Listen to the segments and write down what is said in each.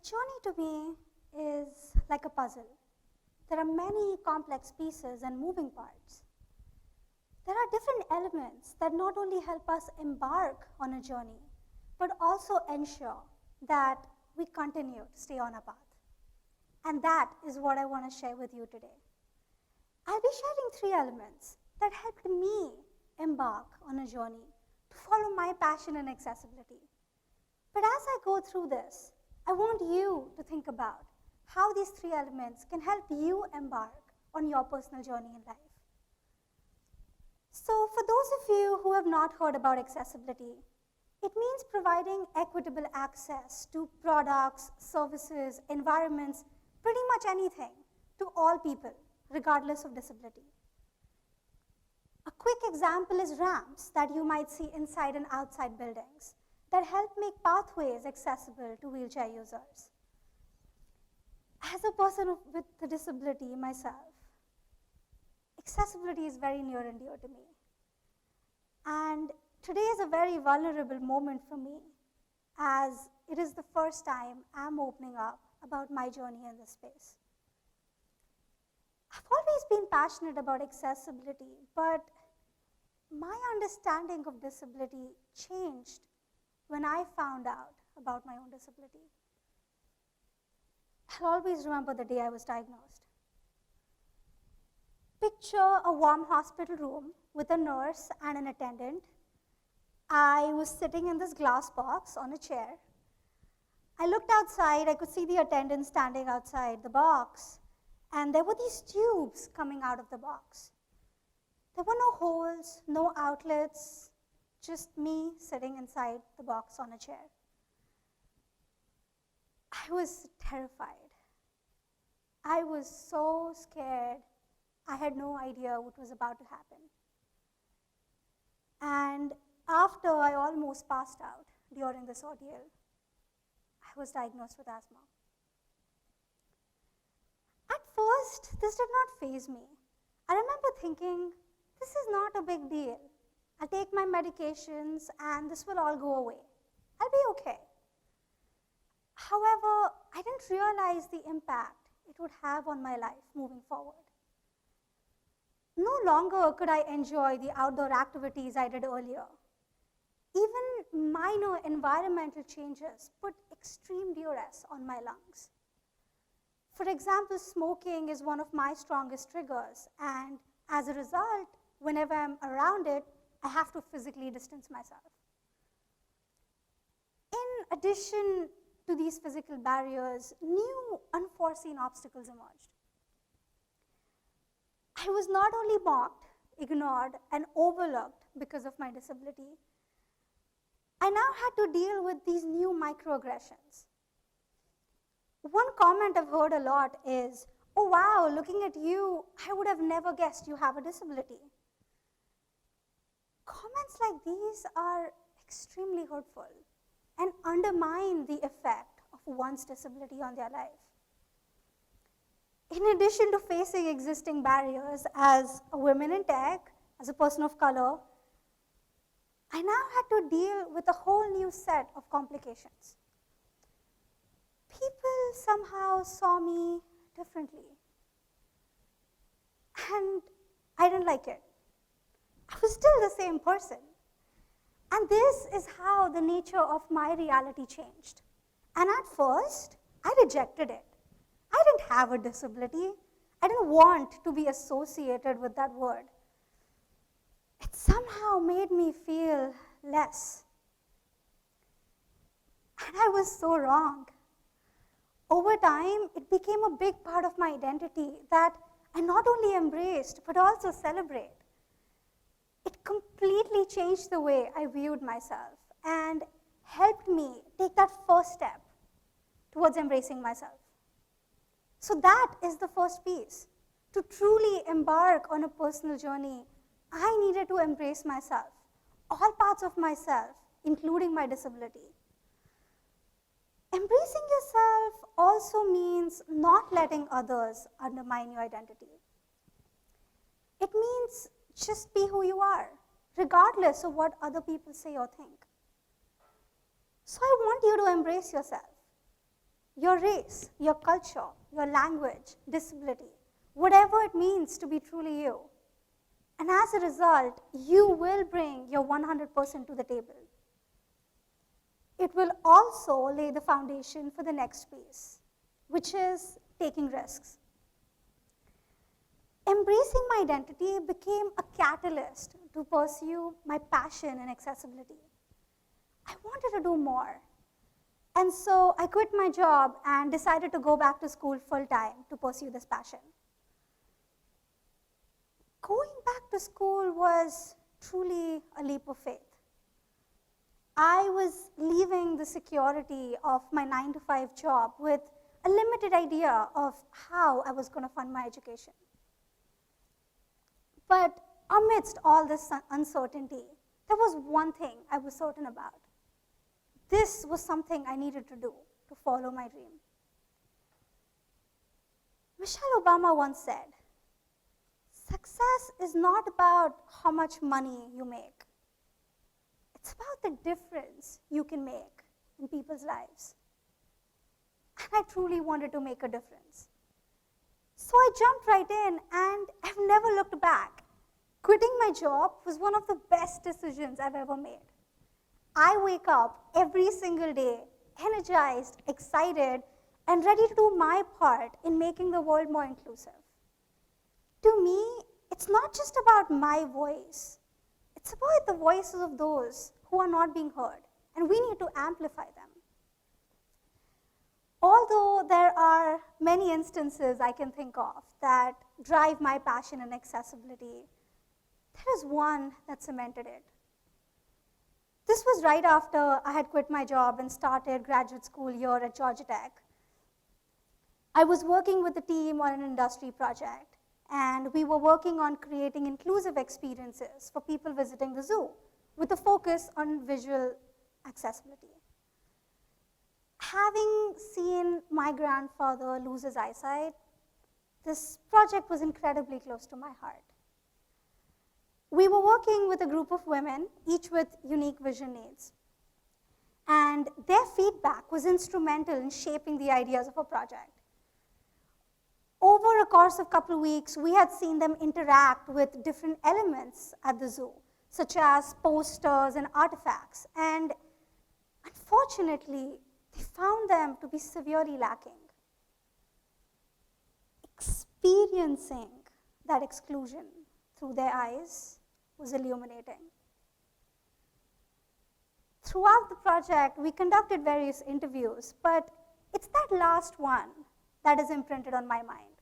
journey to me is like a puzzle. There are many complex pieces and moving parts. There are different elements that not only help us embark on a journey, but also ensure that we continue to stay on a path. And that is what I want to share with you today. I'll be sharing 3 elements that helped me embark on a journey to follow my passion in accessibility. But as I go through this, I want you to think about how these 3 elements can help you embark on your personal journey in life. So for those of you who have not heard about accessibility, it means providing equitable access to products, services, environments, pretty much anything to all people, regardless of disability. A quick example is ramps that you might see inside and outside buildings that help make pathways accessible to wheelchair users. As a person with a disability myself, accessibility is very near and dear to me. And today is a very vulnerable moment for me, as it is the first time I'm opening up about my journey in this space. I've always been passionate about accessibility, but my understanding of disability changed when I found out about my own disability. I'll always remember the day I was diagnosed. Picture a warm hospital room with a nurse and an attendant. I was sitting in this glass box on a chair. I looked outside, I could see the attendant standing outside the box, and there were these tubes coming out of the box. There were no holes, no outlets, just me sitting inside the box on a chair. I was terrified. I was so scared. I had no idea what was about to happen. And after I almost passed out during this ordeal, I was diagnosed with asthma. At first, this did not faze me. I remember thinking, this is not a big deal. I'll take my medications and this will all go away. I'll be okay. However, I didn't realize the impact it would have on my life moving forward. No longer could I enjoy the outdoor activities I did earlier. Even minor environmental changes put extreme duress on my lungs. For example, smoking is one of my strongest triggers, and as a result, whenever I'm around it, I have to physically distance myself. In addition to these physical barriers, new unforeseen obstacles emerged. I was not only mocked, ignored, and overlooked because of my disability, I now had to deal with these new microaggressions. One comment I've heard a lot is, oh wow, looking at you, I would have never guessed you have a disability. Comments like these are extremely hurtful and undermine the effect of one's disability on their life. In addition to facing existing barriers as a woman in tech, as a person of color, I now had to deal with a whole new set of complications. People somehow saw me differently, and I didn't like it. I was still the same person. And this is how the nature of my reality changed. And at first, I rejected it. I didn't have a disability. I didn't want to be associated with that word. It somehow made me feel less. And I was so wrong. Over time, it became a big part of my identity that I not only embraced, but also celebrate. It completely changed the way I viewed myself and helped me take that first step towards embracing myself. So that is the first piece. To truly embark on a personal journey, I needed to embrace myself, all parts of myself, including my disability. Embracing yourself also means not letting others undermine your identity. It means just be who you are, regardless of what other people say or think. So I want you to embrace yourself. your race, your culture, your language, disability, whatever it means to be truly you. And as a result, you will bring your 100% to the table. It will also lay the foundation for the next piece, which is taking risks. Embracing my identity became a catalyst to pursue my passion in accessibility. I wanted to do more. And so I quit my job and decided to go back to school full-time to pursue this passion. Going back to school was truly a leap of faith. I was leaving the security of my 9-to-5 job with a limited idea of how I was going to fund my education. But amidst all this uncertainty, there was one thing I was certain about. This was something I needed to do to follow my dream. Michelle Obama once said, "Success is not about how much money you make. It's about the difference you can make in people's lives." And I truly wanted to make a difference. So I jumped right in, and I've never looked back. Quitting my job was one of the best decisions I've ever made. I wake up every single day energized, excited, and ready to do my part in making the world more inclusive. To me, it's not just about my voice. It's about the voices of those who are not being heard, and we need to amplify them. Although there are many instances I can think of that drive my passion in accessibility, there is one that cemented it. This was right after I had quit my job and started graduate school here at Georgia Tech. I was working with the team on an industry project, and we were working on creating inclusive experiences for people visiting the zoo with a focus on visual accessibility. Having seen my grandfather lose his eyesight, this project was incredibly close to my heart. We were working with a group of women, each with unique vision needs. And their feedback was instrumental in shaping the ideas of a project. Over a course of a couple of weeks, we had seen them interact with different elements at the zoo, such as posters and artifacts. And unfortunately, they found them to be severely lacking. Experiencing that exclusion through their eyes was illuminating. Throughout the project, we conducted various interviews, but it's that last one that is imprinted on my mind.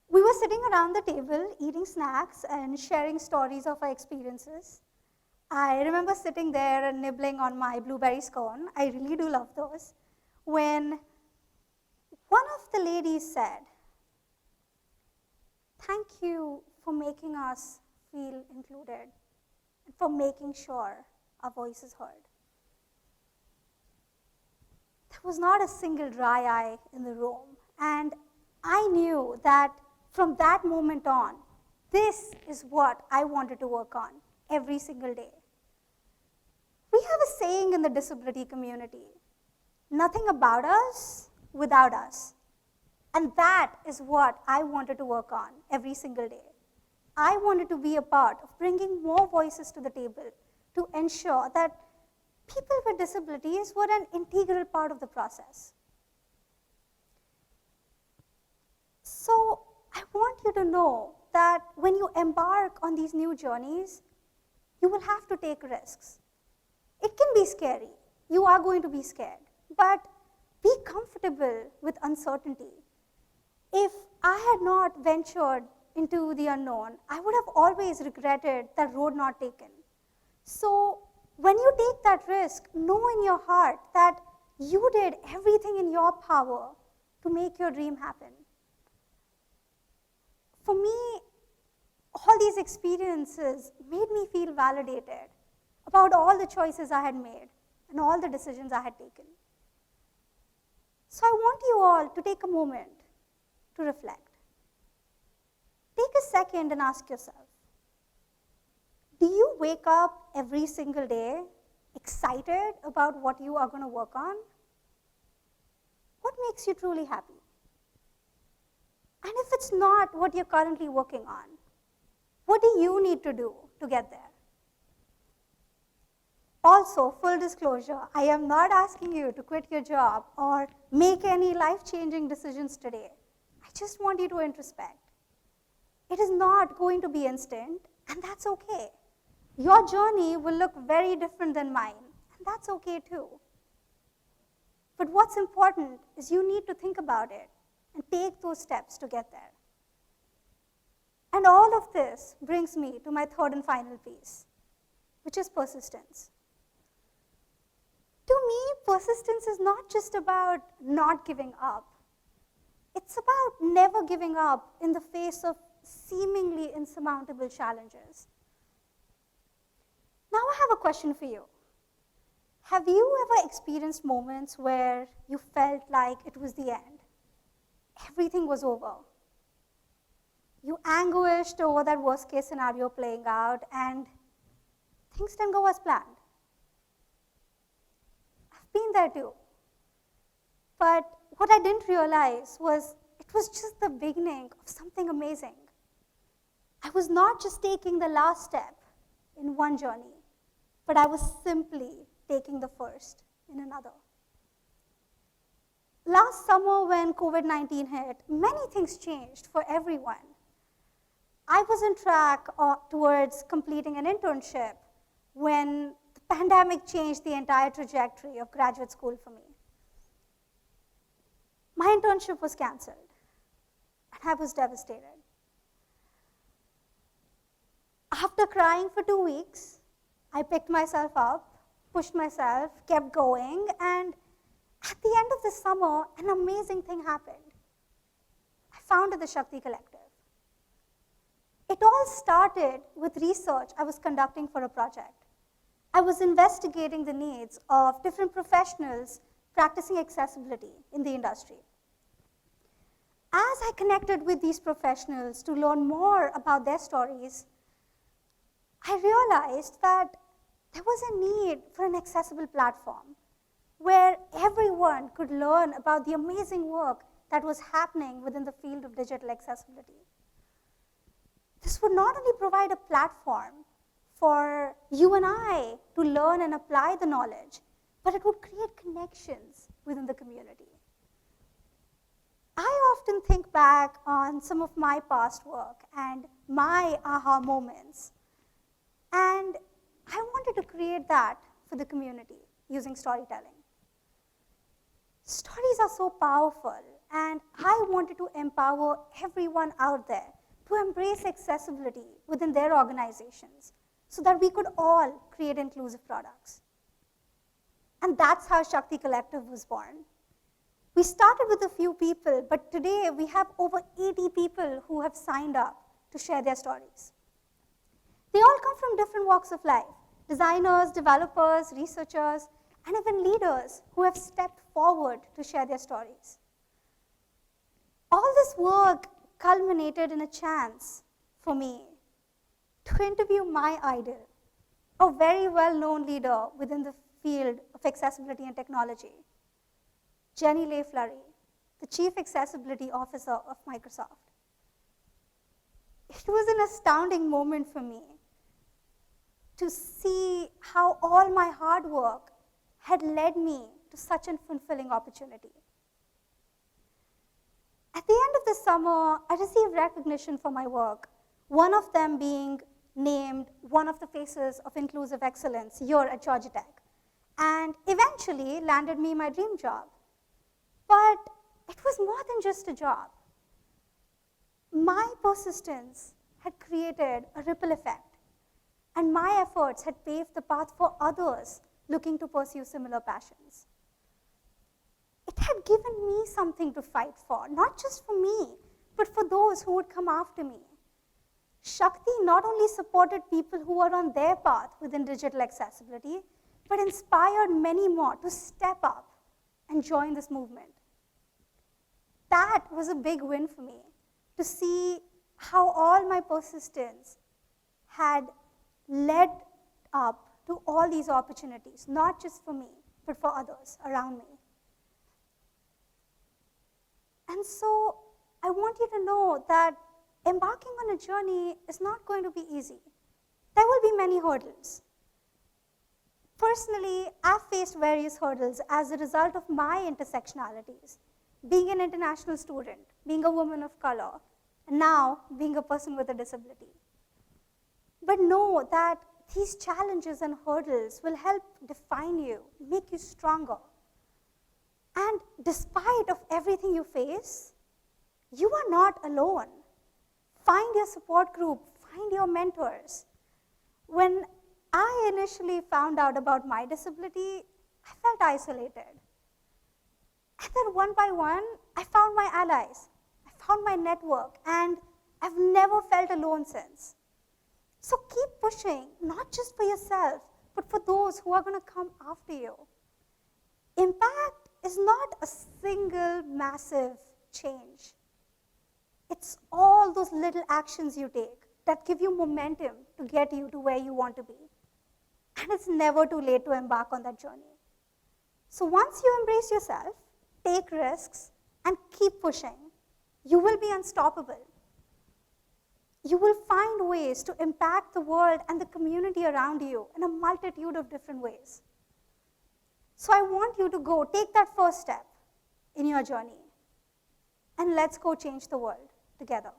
We were sitting around the table, eating snacks and sharing stories of our experiences. I remember sitting there and nibbling on my blueberry scone. I really do love those. When one of the ladies said, "Thank you for making us feel included and for making sure our voice is heard." There was not a single dry eye in the room, and I knew that from that moment on, this is what I wanted to work on every single day. We have a saying in the disability community, "Nothing about us without us." And that is what I wanted to work on every single day. I wanted to be a part of bringing more voices to the table to ensure that people with disabilities were an integral part of the process. So I want you to know that when you embark on these new journeys, you will have to take risks. It can be scary. You are going to be scared. But be comfortable with uncertainty. If I had not ventured into the unknown, I would have always regretted that road not taken. So when you take that risk, know in your heart that you did everything in your power to make your dream happen. For me, all these experiences made me feel validated about all the choices I had made and all the decisions I had taken. So I want you all to take a moment to reflect. Take a second and ask yourself, do you wake up every single day excited about what you are going to work on? what makes you truly happy? And if it's not what you're currently working on, what do you need to do to get there? Also, full disclosure, I am not asking you to quit your job or make any life-changing decisions today. I just want you to introspect. It is not going to be instant, and that's okay. Your journey will look very different than mine, and that's okay too. But what's important is you need to think about it and take those steps to get there. And all of this brings me to my third and final piece, which is persistence. To me, persistence is not just about not giving up. It's about never giving up in the face of seemingly insurmountable challenges. Now I have a question for you. Have you ever experienced moments where you felt like it was the end? Everything was over. You anguished over that worst case scenario playing out and things didn't go as planned. I've been there too. But what I didn't realize was it was just the beginning of something amazing. I was not just taking the last step in one journey, but I was simply taking the first in another. Last summer when COVID-19 hit, many things changed for everyone. I was on track towards completing an internship when the pandemic changed the entire trajectory of graduate school for me. My internship was canceled, and I was devastated. After crying for 2 weeks, I picked myself up, pushed myself, kept going, and at the end of the summer, an amazing thing happened. I founded the Shakti Collective. It all started with research I was conducting for a project. I was investigating the needs of different professionals practicing accessibility in the industry. As I connected with these professionals to learn more about their stories, I realized that there was a need for an accessible platform where everyone could learn about the amazing work that was happening within the field of digital accessibility. This would not only provide a platform for you and I to learn and apply the knowledge, but it would create connections within the community. I often think back on some of my past work and my aha moments, and I wanted to create that for the community using storytelling. Stories are so powerful, and I wanted to empower everyone out there to embrace accessibility within their organizations so that we could all create inclusive products. And that's how Shakti Collective was born. We started with a few people, but today we have over 80 people who have signed up to share their stories. They all come from different walks of life: designers, developers, researchers, and even leaders who have stepped forward to share their stories. All this work culminated in a chance for me to interview my idol, a very well-known leader within the field of accessibility and technology, Jenny Leigh Flurry, the Chief Accessibility Officer of Microsoft. It was an astounding moment for me to see how all my hard work had led me to such a fulfilling opportunity. At the end of the summer, I received recognition for my work, one of them being named one of the faces of inclusive excellence here at Georgia Tech, and eventually landed me my dream job. But it was more than just a job. My persistence had created a ripple effect, and my efforts had paved the path for others looking to pursue similar passions. It had given me something to fight for, not just for me, but for those who would come after me. Shakti not only supported people who were on their path within digital accessibility, but inspired many more to step up and join this movement. That was a big win for me, to see how all my persistence had led up to all these opportunities, not just for me, but for others around me. And so I want you to know that embarking on a journey is not going to be easy. There will be many hurdles. Personally, I've faced various hurdles as a result of my intersectionalities. Being an international student, being a woman of color, and now being a person with a disability. But know that these challenges and hurdles will help define you, make you stronger. And despite of everything you face, you are not alone. Find your support group, find your mentors. When I initially found out about my disability, I felt isolated. And then one by one, I found my allies, I found my network, and I've never felt alone since. So keep pushing, not just for yourself, but for those who are going to come after you. Impact is not a single massive change. It's all those little actions you take that give you momentum to get you to where you want to be. And it's never too late to embark on that journey. So once you embrace yourself, take risks, and keep pushing, you will be unstoppable. You will find ways to impact the world and the community around you in a multitude of different ways. So I want you to go take that first step in your journey, and let's go change the world together.